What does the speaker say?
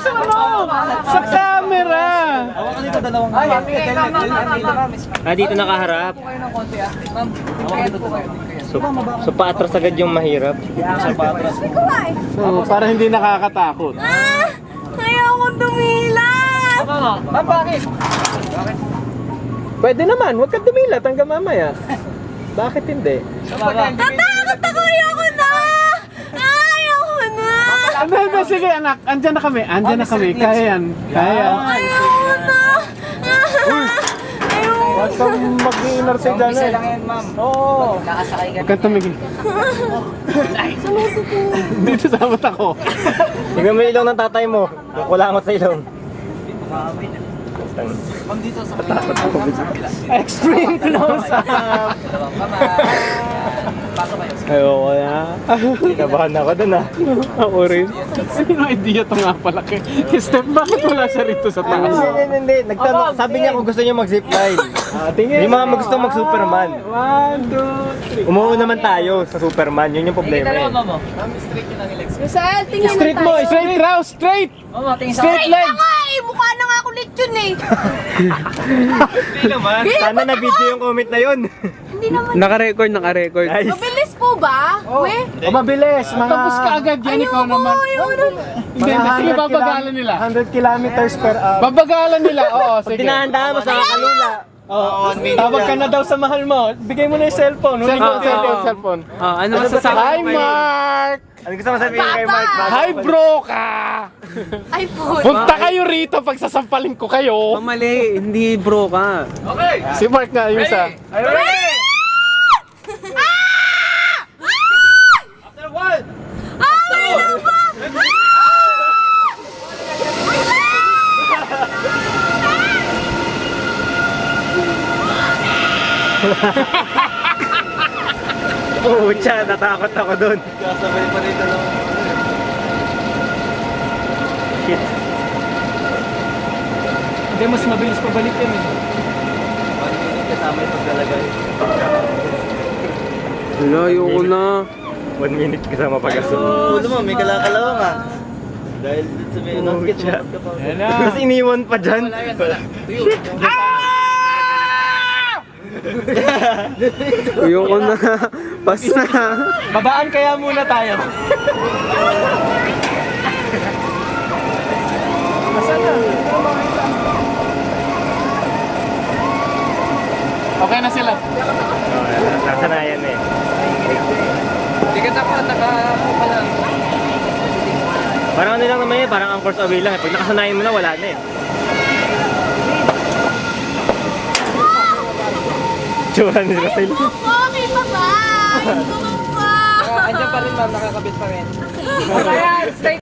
sa ano? Sa camera! Hawakan dito dalawang Dito nakaharap. Ma'am, hawakan dito dalawang. So paatras agad yung mahirap. Sa patras. So, para hindi nakakatakot. Ayaw ko dumila! Ma'am, bakit? Pwede naman, huwag ka dumilat hanggang mamaya. Bakit hindi? Tatakot ako! Ayoko na! Ayoko na! Hindi, sige anak, andyan na kami, kaya yan. Kaya yan. Ayoko na! Huwag kang mag-iinarte dyan Isa lang yan, ma'am. Oo. Nakasakay ka. Huwag kang tumigil. Dito sa mata ko. Tingnan mo yung ilong ng tatay mo. Kulangot sa ilong. Ma'am, dito sa kabila. Extreme close-up. Dalawang kamay. Pasok kayo. Ayoko na. Kinabahan ako dun Ako rin. Sino idea ito nga pala kay Steph? Bakit wala siya rito sa taas? Hindi. Nagtanong, sabi niya kung gusto niya mag-zipline. Tingin. May mga gusto mag-Superman. 1, 2, 3. Umuuna naman tayo sa Superman, yun yung problema eh. Ma'am, straight yun ang legs. Rizal, tingin Straight mo, straight raw, straight! Ma'am, tingin sa Straight Ay, legs! nga eh! Mukha na nga ako lechon eh! Hindi naman. Sana na-video yung comment na yun. Hindi naman. Naka-record. Nice. Mabilis po ba? We? O mabilis, mga... Tapos ka agad yan, ikaw naman. Ayoko na. Hindi, sige, babagalan nila. 100 kilometers per hour. Babagalan nila, oo, Pag sige. tinahandaan mo sa kalula. Oo, tawag ka na daw sa mahal mo. Bigay mo na yung cellphone. Cellphone. Ano masasabi Hi, Mark! Ano gusto mo sabihin kay Mark? Hi, bro ka! Ay po. Punta kayo rito pag sasampalin ko kayo. Mali, hindi bro ka. Si Mark nga yung isa. After one! Pucha, natakot ako dun. Kasabay pa rin dalawang. Shit. Hindi, mas mabilis pabalik yan eh. 1 minute kasama yung paglalagay. Wala, ayoko na. 1 minute kasama pag-asok. Ulo mo, may kalakalawa nga. Dahil sa may announcement Pucha. ka pa. Yan na. Tapos iniwan pa dyan. Wala yan, wala. Tuyo. Ayoko na. Basta. Babaan kaya muna tayo. Okay na sila. Nasa na yan eh. Hindi ka dapat naka-pala. Parang ano lang naman eh, parang ang course away lang eh. Pag nakasanayan mo na, wala na eh. Tsura ni Rosel. Okay pa ba? Ito pa. Andiyan pa rin ma'am, nakakabit pa rin. Kaya, straight